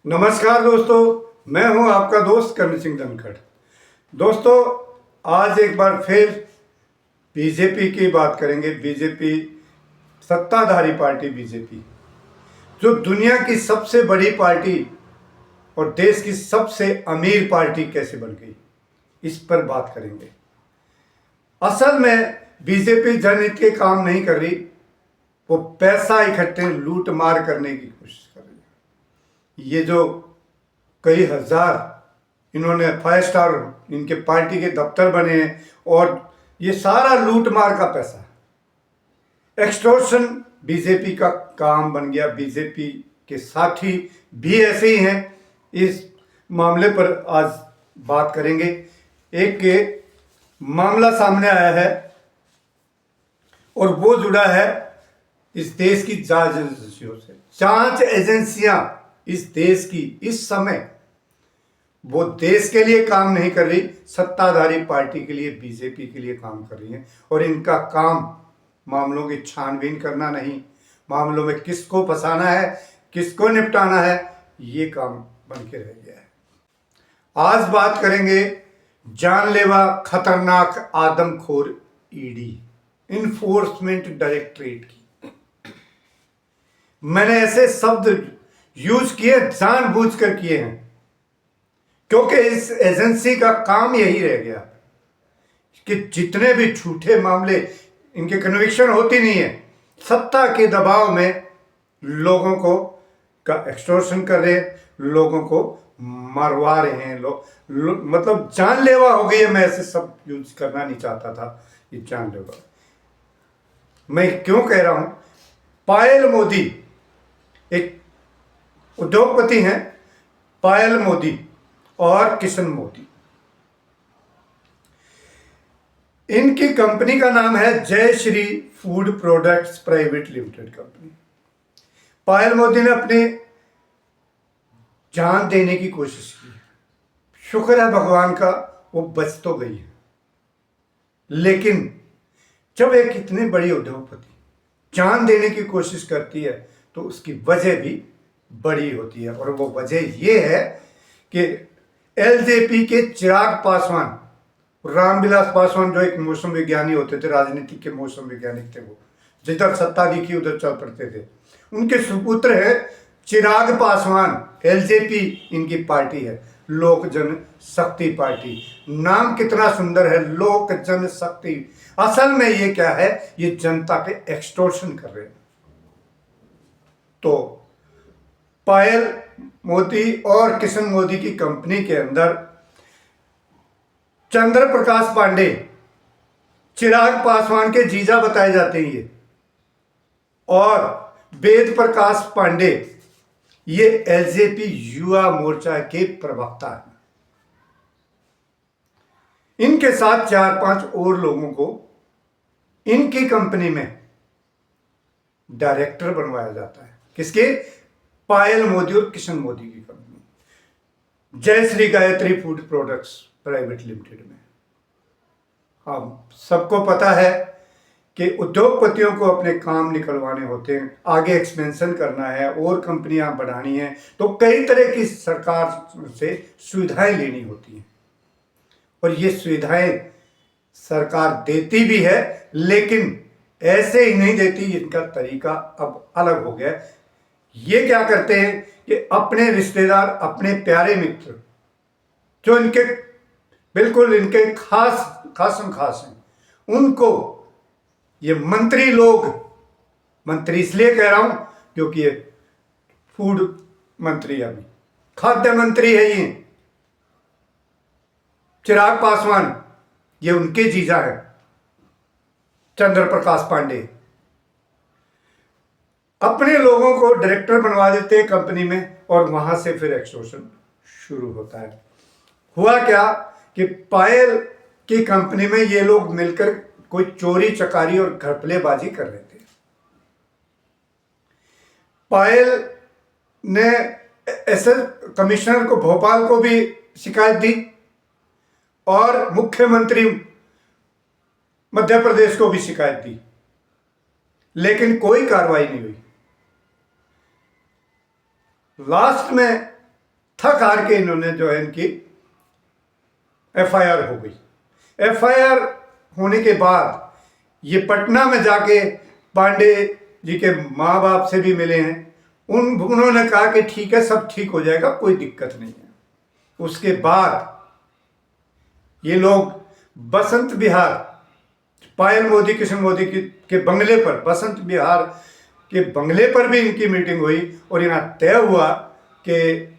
नमस्कार दोस्तों, मैं हूं आपका दोस्त करण सिंह धनखड़। दोस्तों, आज एक बार फिर बीजेपी की बात करेंगे। बीजेपी, सत्ताधारी पार्टी बीजेपी, जो दुनिया की सबसे बड़ी पार्टी और देश की सबसे अमीर पार्टी कैसे बन गई, इस पर बात करेंगे। असल में बीजेपी जनहित के काम नहीं कर रही, वो पैसा इकट्ठे लूट मार करने की कोशिश कर रही है। ये जो कई हजार इन्होंने 5 स्टार इनके पार्टी के दफ्तर बने हैं और ये सारा लूट मार का पैसा, एक्सटॉर्शन बीजेपी का काम बन गया। बीजेपी के साथी भी ऐसे ही हैं। इस मामले पर आज बात करेंगे। एक के मामला सामने आया है और वो जुड़ा है इस देश की जांच एजेंसियों से। जांच एजेंसियां इस देश की इस समय वो देश के लिए काम नहीं कर रही, सत्ताधारी पार्टी के लिए, बीजेपी के लिए काम कर रही हैं। और इनका काम मामलों की छानबीन करना नहीं, मामलों में किसको फंसाना है, किसको निपटाना है, ये काम बन के रह गया है। आज बात करेंगे जानलेवा खतरनाक आदमखोर ईडी, इन्फोर्समेंट डायरेक्टरेट की। मैंने ऐसे शब्द यूज किए, जानबूझकर किए हैं, क्योंकि इस एजेंसी का काम यही रह गया कि जितने भी झूठे मामले, इनके कन्विक्शन होती नहीं है, सत्ता के दबाव में लोगों को का एक्सटॉर्शन कर रहे हैं, लोगों को मरवा रहे हैं। मतलब जानलेवा हो गई है। मैं ऐसे सब यूज करना नहीं चाहता था, ये जानलेवा। मैं क्यों कह रहा हूं? पायल मोदी एक उद्योगपति हैं, पायल मोदी और किशन मोदी। इनकी कंपनी का नाम है Jai Shri food products private limited company. Payal Modi ने अपने जान देने की कोशिश की, शुक्र है भगवान का वो बच तो गई है। लेकिन जब एक इतनी बड़ी उद्योगपति जान देने की कोशिश करती है तो उसकी वजह भी बड़ी होती है। और वो वजह ये है कि एलजेपी के चिराग पासवान, रामविलास पासवान, जो एक मौसम विज्ञानी होते थे, राजनीति के मौसम वैज्ञानिक थे, वो जिधर सत्ता दिखी उधर चल पड़ते थे, उनके सुपुत्र है चिराग पासवान। एलजेपी इनकी पार्टी है, लोक जन शक्ति पार्टी। नाम कितना सुंदर है, लोक जन शक्ति। असल में ये क्या है? ये जनता पे एक्सटॉर्शन कर रहे हैं। तो पायल मोदी और किशन मोदी की कंपनी के अंदर चंद्र प्रकाश पांडे, चिराग पासवान के जीजा बताए जाते हैं ये, और वेद प्रकाश पांडे, ये एलजेपी युवा मोर्चा के प्रवक्ता हैं। इनके साथ 4-5 और लोगों को इनकी कंपनी में डायरेक्टर बनवाया जाता है। किसके? पायल मोदी और किशन मोदी की कंपनी जय Shri Gayatri food products private limited में। हम सबको पता है कि उद्योगपतियों को अपने काम निकलवाने होते हैं, आगे एक्सपेंशन करना है और कंपनियां बढ़ानी है, तो कई तरह की सरकार से सुविधाएं लेनी होती हैं। और ये सुविधाएं सरकार देती भी है, लेकिन ऐसे ही नहीं देती। इनका तरीका अब अलग हो गया। ये क्या करते हैं कि अपने रिश्तेदार, अपने प्यारे मित्र, जो इनके बिल्कुल इनके खास हैं, उनको ये मंत्री लोग, मंत्री इसलिए कह रहा हूं क्योंकि ये फूड मंत्री, अभी खाद्य मंत्री है ये चिराग पासवान, ये उनके जीजा है चंद्र प्रकाश पांडे। अपने लोगों को डायरेक्टर बनवा देते हैं कंपनी में और वहां से फिर एक्सटॉर्शन शुरू होता है। हुआ क्या कि पायल की कंपनी में ये लोग मिलकर कोई चोरी चकारी और घपलेबाजी कर रहे थे। पायल ने एसएस कमिश्नर को, भोपाल को भी शिकायत दी और मुख्यमंत्री मध्य प्रदेश को भी शिकायत दी, लेकिन कोई कार्रवाई नहीं हुई। लास्ट में थक हार के इन्होंने जो है इनकी एफआईआर हो गई। एफआईआर होने के बाद ये पटना में जाके पांडे जी के माँ बाप से भी मिले हैं। उन्होंने कहा कि ठीक है, सब ठीक हो जाएगा, कोई दिक्कत नहीं है। उसके बाद ये लोग बसंत विहार, पायल मोदी कृष्ण मोदी के बंगले पर, बसंत विहार के बंगले पर भी इनकी मीटिंग हुई और यहाँ तय हुआ कि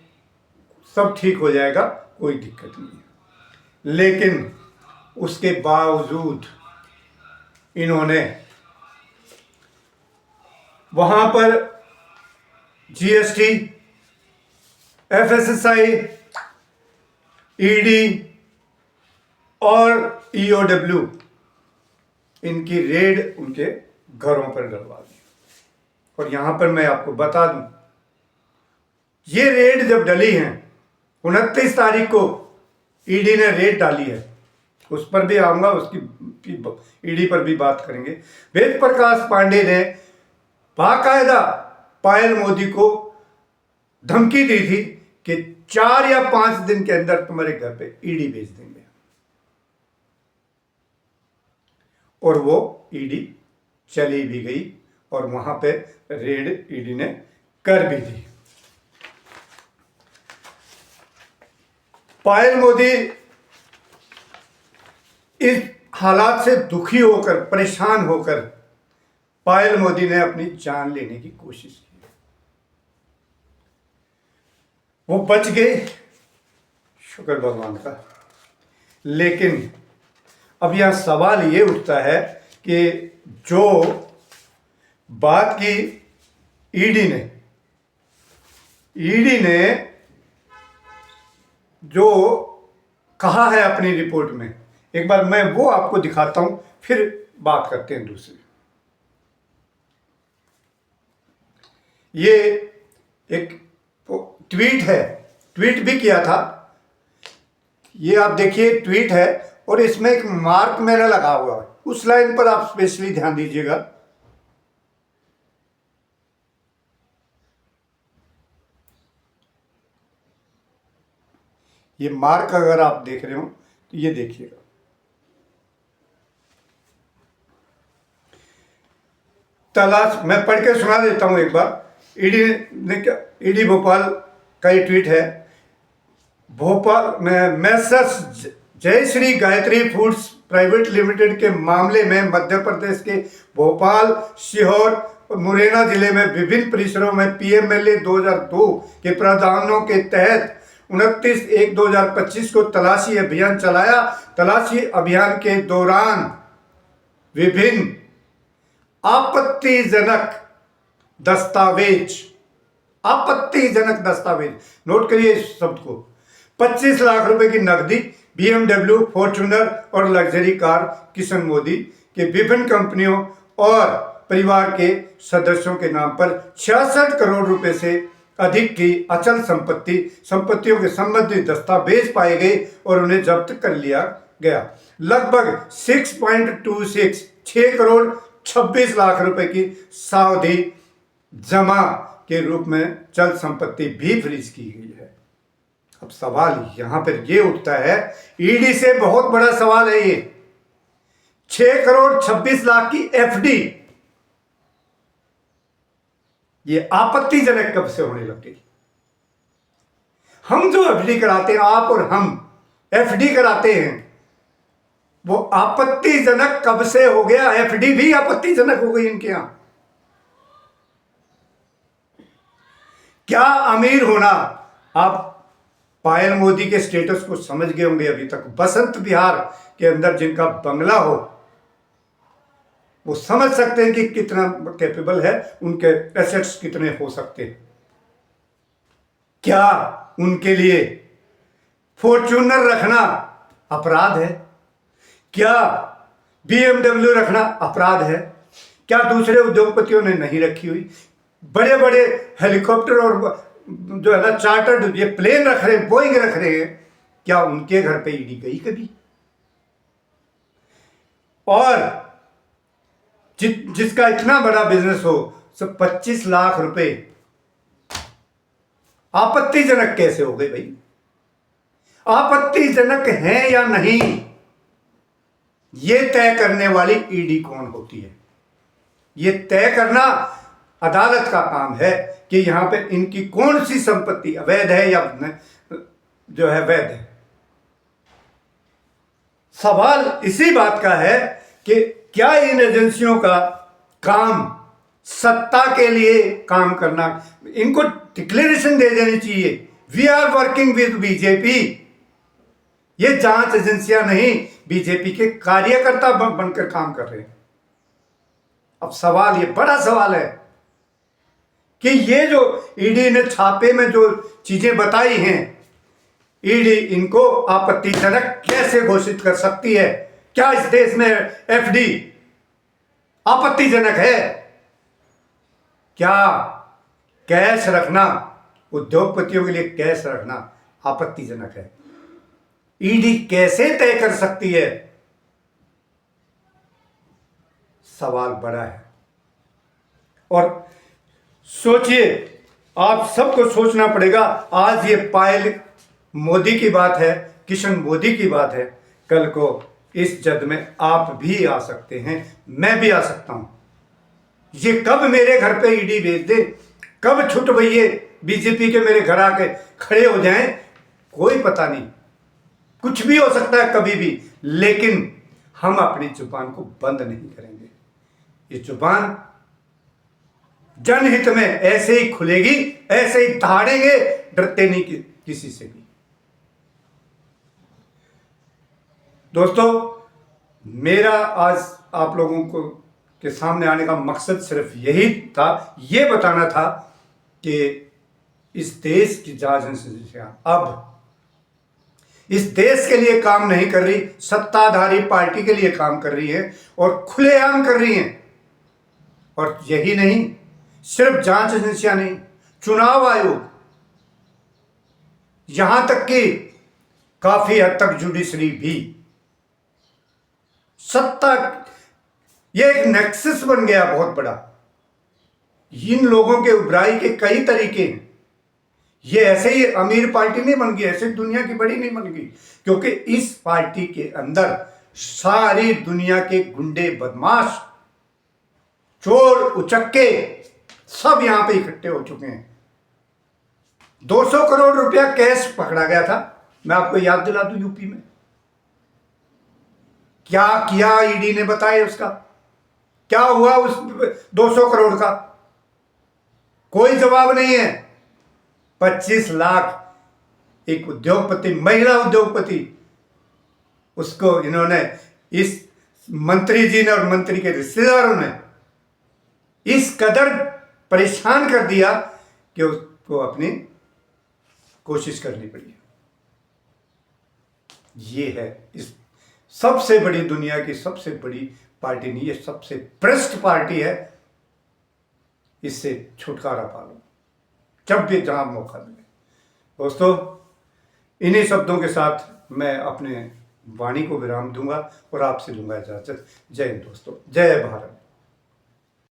सब ठीक हो जाएगा, कोई दिक्कत नहीं है। लेकिन उसके बावजूद इन्होंने वहां पर जीएसटी, एफएसएसआई, ईडी और ईओडब्ल्यू इनकी रेड उनके घरों पर डलवा दी। और यहां पर मैं आपको बता दूं, ये रेड जब डली है 29 तारीख को ईडी ने रेड डाली है, उस पर भी आऊंगा, उसकी ईडी पर भी बात करेंगे। वेद प्रकाश पांडे ने बाकायदा पायल मोदी को धमकी दी थी कि 4 या 5 दिन के अंदर तुम्हारे घर पे ईडी भेज देंगे, और वो ईडी चली भी गई और वहां पे रेड ईडी ने कर भी दी। पायल मोदी इस हालात से दुखी होकर, परेशान होकर पायल मोदी ने अपनी जान लेने की कोशिश की। वो बच गए, शुक्र भगवान का। लेकिन अब यह सवाल ये उठता है कि जो बात की ईडी ने जो कहा है अपनी रिपोर्ट में, एक बार मैं वो आपको दिखाता हूं, फिर बात करते हैं दूसरी। ये एक ट्वीट है, ट्वीट भी किया था, ये आप देखिए ट्वीट है, और इसमें एक मार्क मैंने लगा हुआ है, उस लाइन पर आप स्पेशली ध्यान दीजिएगा। ये मार्क अगर आप देख रहे हो तो ये देखिएगा, तलाश, मैं पढ़ के सुना देता हूं एक बार। ईडी भोपाल का ये ट्वीट है। भोपाल में messrs Jayshree Gayatri foods private limited के मामले में मध्य प्रदेश के भोपाल, सीहोर और मुरैना जिले में विभिन्न परिसरों में पीएमएलए 2002 के प्रावधानों के तहत 29/1/2025 को तलाशी अभियान चलाया। तलाशी अभियान के दौरान विभिन्न आपत्तिजनक दस्तावेज, नोट करिए इस शब्द को, 25 लाख रुपए की नकदी, BMW, फॉर्च्यूनर और लग्जरी कार किशन मोदी के विभिन्न कंपनियों और परिवार के सदस्यों के नाम पर 66 करोड़ रुपए से अधिक की अचल संपत्तियों के संबंधित दस्तावेज पाए गए और उन्हें जब्त कर लिया गया। लगभग 6 करोड़ 26 लाख रुपए की सावधि जमा के रूप में चल संपत्ति भी फ्रीज की गई है। अब सवाल यहां पर यह उठता है, ईडी से बहुत बड़ा सवाल है ये, 6 करोड़ 26 लाख की एफडी, ये आपत्तिजनक कब से होने लग गई? हम जो एफडी कराते हैं, आप और हम एफडी कराते हैं, वो आपत्तिजनक कब से हो गया? एफडी भी आपत्तिजनक हो गई इनके यहां। क्या अमीर होना, आप पायल मोदी के स्टेटस को समझ गए होंगे अभी तक। बसंत विहार के अंदर जिनका बंगला हो, वो समझ सकते हैं कि कितना कैपेबल है, उनके एसेट्स कितने हो सकते हैं। क्या उनके लिए फॉर्च्यूनर रखना अपराध है? क्या BMW रखना अपराध है? क्या दूसरे उद्योगपतियों ने नहीं रखी हुई? बड़े बड़े हेलीकॉप्टर और जो है ना चार्टर्ड ये प्लेन रख रहे हैं, बोइंग रख रहे हैं, क्या उनके घर पे ईडी गई कभी? और जिसका इतना बड़ा बिजनेस हो, सब 25 लाख रुपए आपत्तिजनक कैसे हो गए भाई? आपत्तिजनक है या नहीं, यह तय करने वाली ईडी कौन होती है? यह तय करना अदालत का काम है कि यहां पे इनकी कौन सी संपत्ति अवैध है या जो है वैध है। सवाल इसी बात का है कि क्या इन एजेंसियों का काम सत्ता के लिए काम करना, इनको डिक्लेरेशन दे देनी चाहिए, we are working with BJP. ये जांच एजेंसियां नहीं, बीजेपी के कार्यकर्ता बनकर काम कर रहे हैं। अब सवाल, ये बड़ा सवाल है कि ये जो ईडी ने छापे में जो चीजें बताई हैं, ईडी इनको आपत्तिजनक कैसे घोषित कर सकती है? क्या इस देश में एफडी आपत्तिजनक है? क्या कैश रखना, उद्योगपतियों के लिए कैश रखना आपत्तिजनक है? ईडी कैसे तय कर सकती है? सवाल बड़ा है। और सोचिए, आप सबको सोचना पड़ेगा। आज ये पायल मोदी की बात है, किशन मोदी की बात है, कल को इस जद में आप भी आ सकते हैं, मैं भी आ सकता हूं। ये कब मेरे घर पे ईडी भेज दे, कब छुट भइये बीजेपी के मेरे घर आके खड़े हो जाएं, कोई पता नहीं, कुछ भी हो सकता है कभी भी। लेकिन हम अपनी जुबान को बंद नहीं करेंगे। ये जुबान जनहित में ऐसे ही खुलेगी, ऐसे ही दहाड़ेंगे, डरते नहीं किसी से भी। दोस्तों, मेरा आज आप लोगों को के सामने आने का मकसद सिर्फ यही था, ये बताना था कि इस देश की जांच एजेंसियां अब इस देश के लिए काम नहीं कर रही, सत्ताधारी पार्टी के लिए काम कर रही है और खुलेआम कर रही हैं। और यही नहीं, सिर्फ जांच एजेंसियां नहीं, चुनाव आयोग, यहां तक कि काफी हद तक जुडिशरी भी, सत्ता, यह एक नेक्सस बन गया बहुत बड़ा। इन लोगों के उबराई के कई तरीके हैं। ये ऐसे ही अमीर पार्टी नहीं बन गई, ऐसे दुनिया की बड़ी नहीं बन गई, क्योंकि इस पार्टी के अंदर सारी दुनिया के गुंडे, बदमाश, चोर, उचक्के सब यहां पे इकट्ठे हो चुके हैं। 200 करोड़ रुपया कैश पकड़ा गया था, मैं आपको याद दिला दूं, यूपी में क्या किया ईडी ने बताया, उसका क्या हुआ उस 200 करोड़ का? कोई जवाब नहीं है। 25 लाख एक उद्योगपति, महिला उद्योगपति, उसको इन्होंने, इस मंत्री जी ने और मंत्री के रिश्तेदारों ने इस कदर परेशान कर दिया कि उसको अपनी कोशिश करनी पड़ी। ये है इस सबसे बड़ी, दुनिया की सबसे बड़ी पार्टी नहीं, ये सबसे भ्रष्ट पार्टी है। इससे छुटकारा पा लो जब भी जहां मौका मिले। दोस्तों, इन्हीं शब्दों के साथ मैं अपने वाणी को विराम दूंगा और आपसे लूंगा इजाजत। जय हिंद दोस्तों, जय भारत।